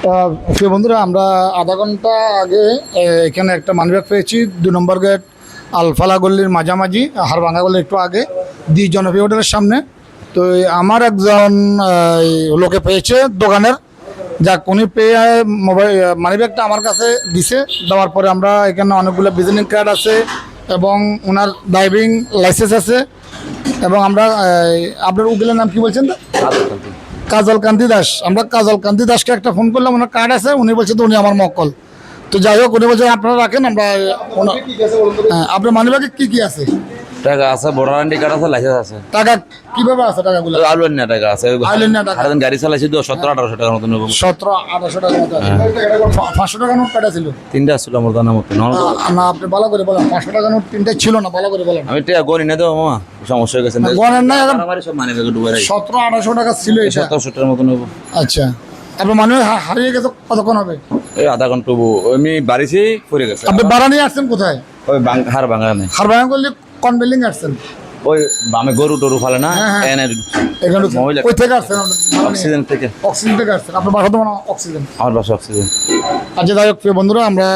প্রিয় বন্ধুরা, আমরা আধা ঘন্টা আগে এখানে একটা মানিব্যাগ পেয়েছি 2 নম্বর গেট আলফালা গল্লির মাঝামাঝি, হারভাঙ্গা গল্লির একটু আগে, দি জনপ্রিয় হোটেলের সামনে। তো আমার একজন লোকে পেয়েছে দোকানের, যাক উনি পেয়ে মোবাইল মানিব্যাগটা আমার কাছে দিছে। দেওয়ার পরে আমরা এখানে অনেকগুলো ভিজিটিং কার্ড আছে এবং ওনার ড্রাইভিং লাইসেন্স আছে। এবং আমরা আপনার উকিলের নাম কি বলছেন? কাজল কান্তি দাস। আমরা কাজল কান্তি দাসকে একটা ফোন করলাম, ওনার কার্ড আছে, উনি বলছে তো উনি আমার মক্কল। তো যাই হোক, উনি বলছেন আপনারা রাখেন, আমরা আপনার মানিব্যাগে কি কি আছে? টাকা আছে, ভোটার আইডি কার্ড আছে, লাইসেন্স আছে। টাকা কিভাবে আছে? টাকাগুলো আইলেন না টাকা আছে, আইলেন না টাকা। গাড়ি চালাইছি তো 1700-1800 টাকার মতন। 1700-1800 টাকার মতো আছে। 500 টাকা নোট কাটা ছিল? 3টা ছিল আমার জানার মতো। না, আপনি ভালো করে বলেন, 500 টাকা নোট 3টা ছিল না, ভালো করে বলেন। আমি টাকা গনি না তো মামা, সমস্যা হয়ে গেছে। গনেন না, এখন আমার সব মানি ব্যাগে ডুবে রাখি। 1700-1800 টাকা ছিল এটা। 1700 টাকার মতন হবে। আচ্ছা, আপনার মানিব্যাগ হারিয়ে গেছে কতক্ষণ হবে? এই আধা ঘন্টা আমি বাড়িছি পড়ে গেছে। আপনি ভাড়া নিয়ে আসছেন কোথায়? ওই হারভাঙ্গা নেই, হারভাঙ্গা করলে কোন বিল্ডিং আসছেন? ওই আমি গরু টরু ফালে না এনে এখানে কই থেকে আসছেন? অক্সিজেন থেকে। অক্সিজেন থেকে আসছেন? আপনার বাসা তো মনে হয় অক্সিজেন। আমার বাসা অক্সিজেন। আচ্ছা, যাই হোক প্রিয় বন্ধুরা, আমরা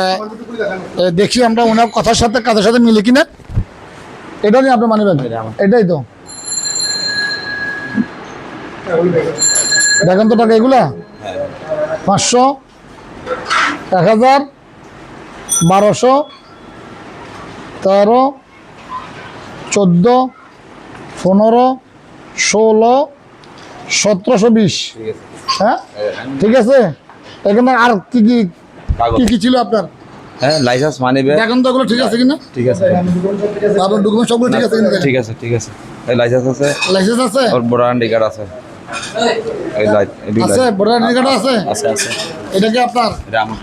দেখি আমরা ওনার কথার সাথে কাজের সাথে মিলে কিনা। এটা নিয়ে আপনার মানিব্যাগ? এটাই তো। দেখেন তো টাকা এগুলা 500, 1000, 1200, 13, 14, 15, 16, 1720। হ্যাঁ, ঠিক আছে। এখানে আর কি কি কি কি ছিল আপনার? হ্যাঁ, লাইসেন্স, মানি ব্যাগ। দেখেন তো এগুলো ঠিক আছে কিনা। ঠিক আছে, আপনার ডকুমেন্ট সবগুলো ঠিক আছে কিনা? ঠিক আছে, ঠিক আছে। এই লাইসেন্স আছে, লাইসেন্স আছে, আর ভোটার আইডি কার্ড আছে। এই আছে ভোটার আইডি কার্ড আছে। আছে আছে। এটা কি আপনার? এটা আমার।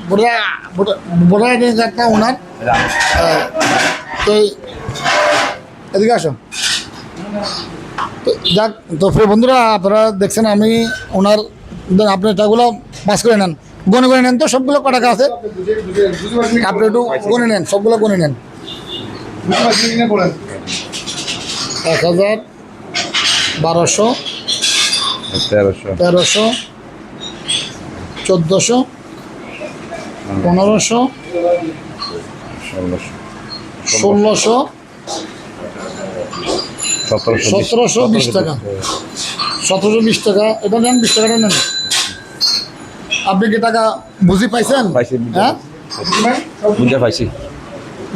ভোটার আইডি কার্ডটা ওনার। তো এদিকে আসো। তো যাক, তো প্রিয় বন্ধুরা, আপনারা দেখছেন আমি ওনার, আপনি টাকাগুলো পাস করে নেন, গনে গনে নেন তো সবগুলো ক টাকা আছে আপনি একটু গনে নেন, সবগুলো গনে নেন। 1000, 1200, 1300, 1400, 1500, 1600, 1720 টাকা। 1720 টাকা। এটা নেন, 20 টাকাটা নেন। আপনি কি টাকা বুঝি পাইছেন? হ্যাঁ, বুঝে পাইছি।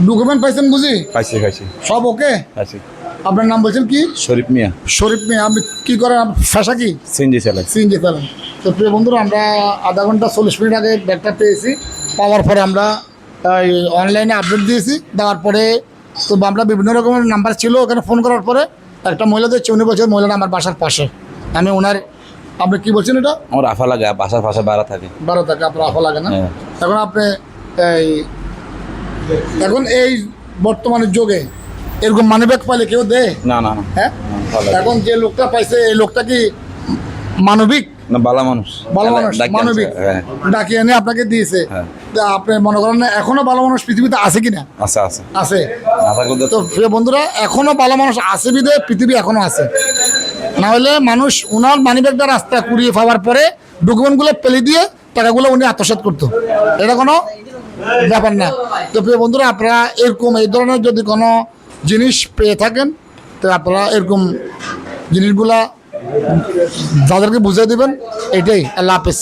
ডকুমেন্ট পাইছেন বুঝি? পাইছি সব ওকে? পাইছি। আপনার নাম বলছেন কি? শরীফ মিয়া। শরীফ মিয়া। আপনি কি করেন? পেশা কি? সিএনজি চালাই। সিএনজি চালান। তো প্রিয় বন্ধুরা, আমরা আধা ঘন্টা 40 মিনিট আগে ব্যাগটা পেয়েছি। পাওয়ার পরে আমরা অনলাইনে আপডেট দিয়েছি। দেওয়ার পরে তো আমরা বিভিন্ন রকমের নাম্বার ছিল, ওখানে ফোন করার পরে একটা মহিলা দিচ্ছে। উনি বলছেন মহিলাটা আমার বাসার পাশে। আমি ওনার, আপনি কি বলছেন? এটা আমার আফা লাগে, বাসার পাশে ভাড়া থাকে। ভাড়া থাকে, আপনার আফা লাগে না? এখন আপনি এখন এই বর্তমানের যুগে এরকম মানিব্যাগ পাইলে কেউ দেয় না না না। হ্যাঁ, এখন যে লোকটা পাইছে এই লোকটা কি মানবিক না? ভালো মানুষ, ভালো মানুষ, মানবিক। ডাকিয়ে এনে আপনাকে দিয়েছে। আপনি মনে করেন না এখনো ভালো মানুষ পৃথিবীতে আছে কিনা? আছে আছে আছে। না থাকলে তো প্রিয় বন্ধুরা, এখনো ভালো মানুষ আছে বিধে পৃথিবী এখনো আছে। না হলে মানুষ ওনার মানিব্যাগটা রাস্তা কুড়িয়ে পাওয়ার পরে ডকুমেন্টগুলো পেলে দিয়ে টাকাগুলো উনি আত্মসাৎ করতো। এটা কোনো ব্যাপার না। তো প্রিয় বন্ধুরা, আপনারা এরকম এই ধরনের যদি কোনো জিনিস পেয়ে থাকেন, তো আপনারা এরকম জিনিসগুলা যাদেরকে বুঝিয়ে দেবেন। এটাই। আল্লাহ হাফেজ।